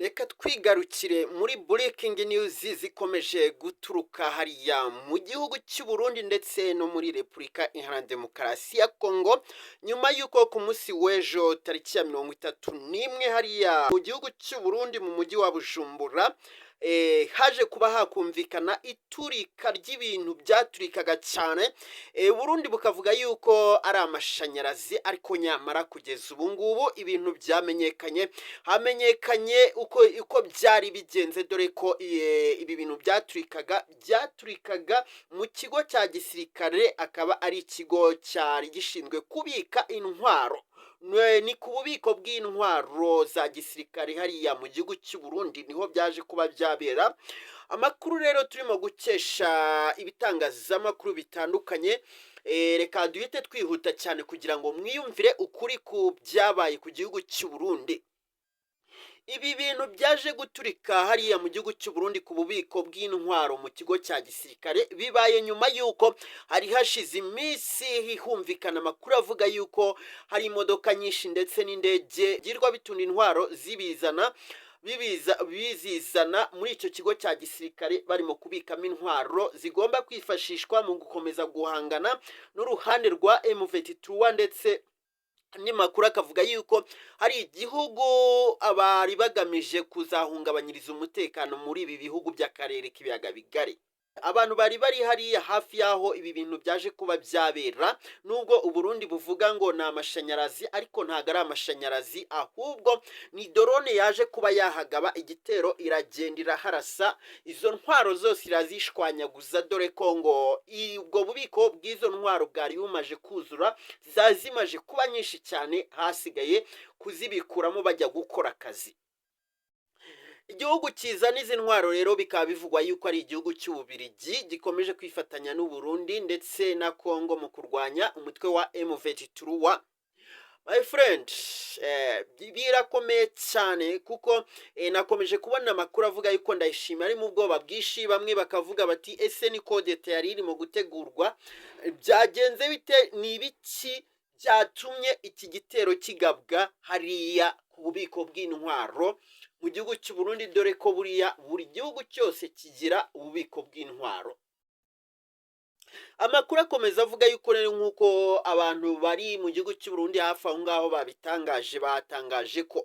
Reka twigarukire muri breaking news zikomeje guturuka hariya mu gihugu cy'u Burundi ndetse no muri Repubulika Iharanira Demokarasi ya Kongo, nyuma y'uko ku munsi w'ejo tariki ya 31 hariya mu gihugu cy'u Burundi mu mujyi wa Bujumbura haje kuba hakumvikana iturika ry'ibintu byaturikaga cyane. Burundi bukavuga yuko ari amashanyarazi, ariko nyamara kugeza ubu ngubu ibintu byamenyekanye, hamenyekanye uko byari bigenze, dore ko ibi bintu byaturikaga mu kigo cya gisirikare, akaba ari ikigo cyari gishinzwe kubika intwaro. Ni ku bubiko bw'intwaro za gisirikare hariya mu gihugu cy'u Burundi niho byaje kuba byabera. Amakuru rero turimo gukesha ibitangazamakuru bitandukanye, reka duhite twihuta cyane kugira ngo mwiyumvire ukuri ku byabaye ku gihugu cy'u Burundi. Ibi bintu byaje guturika hariya mu gihugu cy'u Burundi ku bubiko bw'intwaro mu kigo cya gisirikare, bibaye nyuma y'uko hari hashize iminsi humvikana amakuru avuga y'uko hari imodoka nyinshi ndetse n'indege byirwa bitunda intwaro bizizana muri icyo kigo cya gisirikare, barimo kubikamo intwaro zigomba kwifashishwa mu gukomeza guhangana n'uruhande rwa M23, ndetse n'imakuru akavuga yuko hari igihugu abari bagamije kuzahungabanyiriza umutekano muri ibi bihugu by'akarere k'ibiyaga bigari. Abantu bari hariya hafi y'aho ibi bintu byaje kuba byabera, nubwo Uburundi buvuga ngo ni amashanyarazi, ariko ntabwo ari amashanyarazi, ahubwo ni drone yaje kuba yahagaba igitero, iragenda iraharasa izo ntwaro zose irazishwanyaguza, dore ko ngo ubwo bubiko bw'izo ntwaro bwari bumaje kuzura, zazimaje kuba nyinshi cyane, hasigaye kuzibikuramo bajya gukora akazi. Igihugu kizana izi ntwaro rero bikaba bivugwa yuko ari igihugu cy'Ububirigi gikomeje kwifatanya n'u Burundi ndetse na Kongo mu kurwanya umutwe wa M23. My friend, birakomeye cyane kuko nakomeje kubona amakuru avuga yuko Ndayishimiye ari mu bwoba bwinshi, bamwe bakavuga bati ese ni kodete yari irimo gutegurwa, byagenze bite, ni ibiki byatumye iki gitero kigabwa hariya ku bubiko bw'intwaro mu gihugu cy'u Burundi, dore ko buri gihugu cyose kigira ububiko bw'intwaro. Amakuru akomeza avuga yuko rero nk'uko abantu bari mu gihugu cy'u Burundi hafi aho ngaho batangaje ko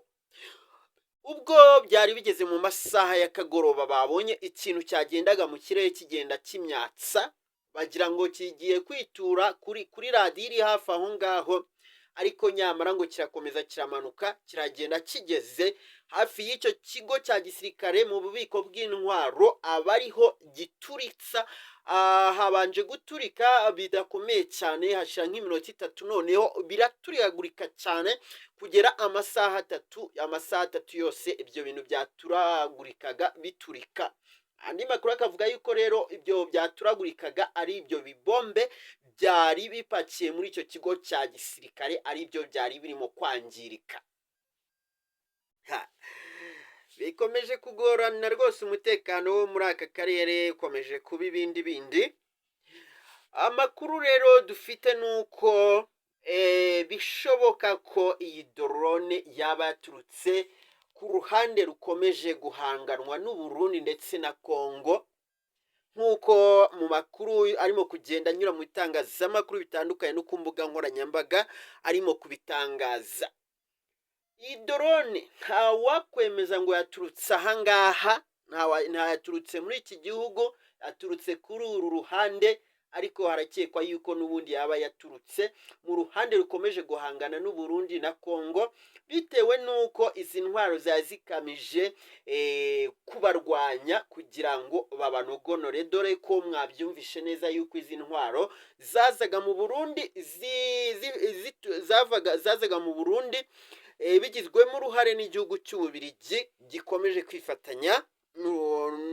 ubwo byari bigeze mu masaha y'akagoroba babonye ikintu cyagendaga mu kirere kigenda kimyatsa, bagira ngo kigiye kwitura kuri radiyo iri hafi aho ngaho, ariko nyamara ngo kirakomeza kiramanuka kiragenda kigeze hafi y'icyo kigo cya gisirikare mu bubiko bw'intwaro, abariho gituritsa. Habanje guturika bidakomeye cyane, hashira nk'iminota 3, noneho biraturagurika cyane kugera amasaha 3 yose ibyo bintu byaturagurikaga biturika. Andi makuru akavuga yuko rero ibyo byaturagurikaga ari ibyo bibombe byari bipakiye muri icyo kigo cya gisirikare, ari byo byari birimo kwangirika. Bikomeje kugorana rwose, umutekano wo muri aka karere ukomeje kuba ibindi bindi. Amakuru rero dufite nuko bishoboka ko iyi drone yaba yaturutse ku ruhande rukomeje guhanganwa n'u Burundi ndetse na Kongo, nk'uko mu makuru arimo kugenda anyura mu bitangazamakuru bitandukanye no ku mbuga nkoranyambaga arimo kubitangaza. Iyi drone ntawakwemeza ngo yaturutse ahangaha, ntayaturutse muri iki gihugu, yaturutse kuri uru ruhande, ariko harakekwa yuko n'ubundi yaba yaturutse mu ruhande rukomeje guhangana n'u Burundi na Kongo, bitewe n'uko izi ntwaro zazikamije kubarwanya kugira ngo babanogonore, dore ko mwabyumvishe neza yuko izi ntwaro zazaga mu Burundi zazaga mu Burundi bigizwemo uruhare n'igihugu cy'Ububirigi gikomeje kwifatanya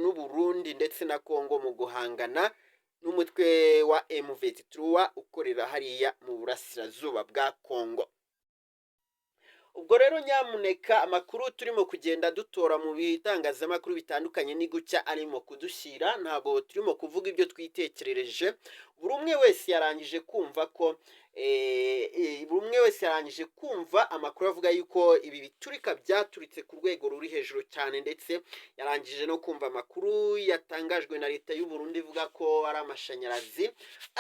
n'u Burundi ndetse na Kongo mu guhangana n'umutwe wa M23 ukorera hariya mu burasirazuba bwa Kongo. ubwo rero nyamuneka amakuru turimo kugenda dutora mu bitangazamakuru bitandukanye ni gucya arimo kudushyira, ntabwo turimo kuvuga ibyo twitekerereje. Buri umwe wese yarangije kumva ko buri umwe wese yarangije kumva amakuru avuga yuko ibi biturika byaturitse ku rwego ruri hejuru cyane, ndetse yarangije no kumva amakuru yatangajwe na leta y'u Burundi ivuga ko ari amashanyarazi,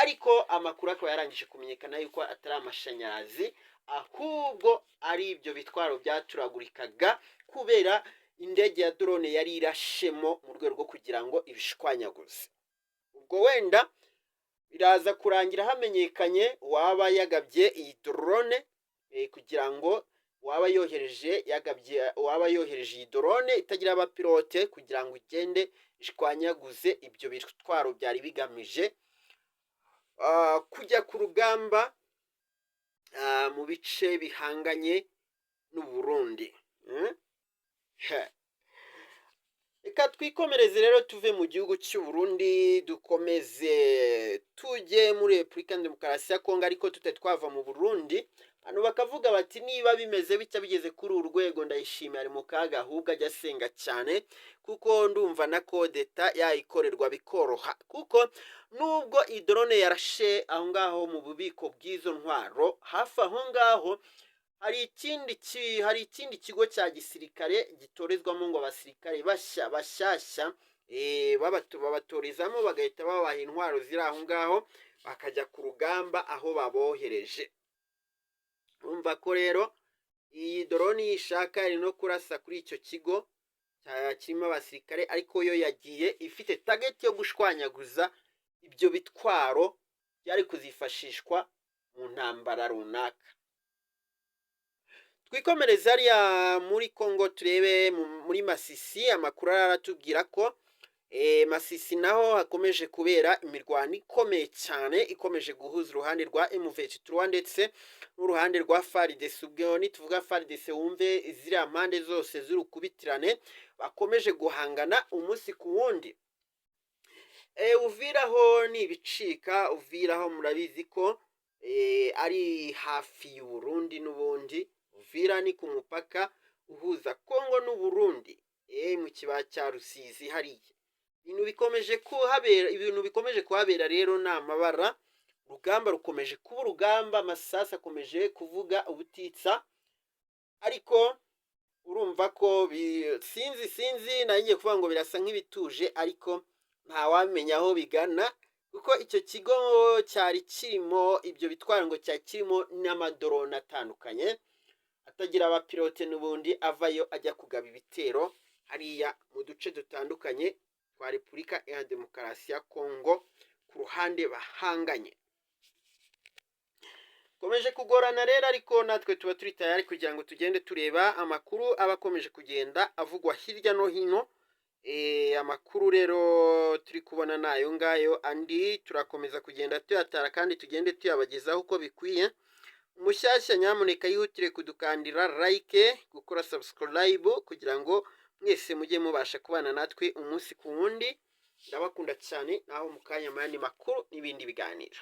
ariko amakuru akaba yarangije kumenyekana yuko atari amashanyarazi ahubwo ari ibyo bitwaro byaturagurikaga kubera indege ya drone yari irashemo mu rwego rwo kugira ngo ibishwanyaguze. Ubwo wenda biraza kurangira hamenyekanye waba yagabye iyi drone kugira ngo waba yohereje iyi drone itagira abapilote kugira ngo igende ishwanyaguze ibyo bitwaro byari bigamije kujya ku rugamba mu bice bihanganye n'u Burundi. Reka twikomereze rero tuve mu gihugu cy'u Burundi dukomeze tujye muri Repubulika Demokarasi ya Kongo, ariko twava mu Burundi. Hano bakavuga bati niba bimeze bitya bigeze kuri uru rwego Ndayishimiye ari mu kaga, ahubwo ajya asenga cyane kuko ndumva na kodeta yayikorerwa bikoroha, kuko nubwo idrone yarashe aho ngaho mu bubiko bw'izo ntwaro hafi aho ngaho hari ikindi kigo cya gisirikare gitorezwamo ngo abasirikare bashyashya babatorezamo bagahita babaha intwaro ziri aho ngaho bakajya ku rugamba aho babohereje. Urumva ko rero iyi drone yishaka yari no kurasa kuri icyo kigo kirimo abasirikare, ariko yo yagiye ifite target yo gushwanyaguza ibyo bitwaro byari kuzifashishwa mu ntambara runaka. Twikomereza hariya muri Kongo turebe muri Masisi. Amakuru aratubwira ko Masisi naho hakomeje kubera imirwano ikomeye cyane, ikomeje guhuza uruhande rwa M23 ndetse n'uruhande rwa FARDC. Ubwo nituvuga FARDC wumve ziriya mpande zose z'urukubitirane bakomeje guhangana umunsi ku wundi. Uviraho nibicika, uviraho murabizi ko ari hafi y'u Burundi n'ubundi. Uvira ni ku mupaka uhuza Kongo n'u Burundi, mu kibaya cya Rusizi hariya. Ibintu bikomeje kuhabera rero ni amabara. Urugamba rukomeje kuba urugamba, amasasu akomeje kuvuga ubutitsa, ariko urumva ko sinzi nanjye kuvuga ngo birasa nk'ibituje, ariko ntawamenya aho bigana, kuko icyo kigo cyari kirimo ibyo bitwaro ngo cyari kirimo n'amadrone atandukanye atagira abapilote, n'ubundi avayo ajya kugaba ibitero hariya mu duce dutandukanye twa Repubulika ya Demokarasi ya Kongo ku ruhande bahanganye. Komeje kugorana rero, ariko natwe tuba turi tayari kugira ngo tugende tureba amakuru aba akomeje kugenda avugwa hirya no hino. Amakuru rero turi kubona nayo ngayo, andi turakomeza kugenda tuyatara kandi tugende tuyabagezaho uko bikwiye. Umushyashya nyamuneka yihutire kudukandira like, gukora subscribe kugira ngo mwese mujye mubasha kubana natwe umunsi ku wundi. Ndabakunda cyane, naho mu kanya mayandi makuru n'ibindi biganiro.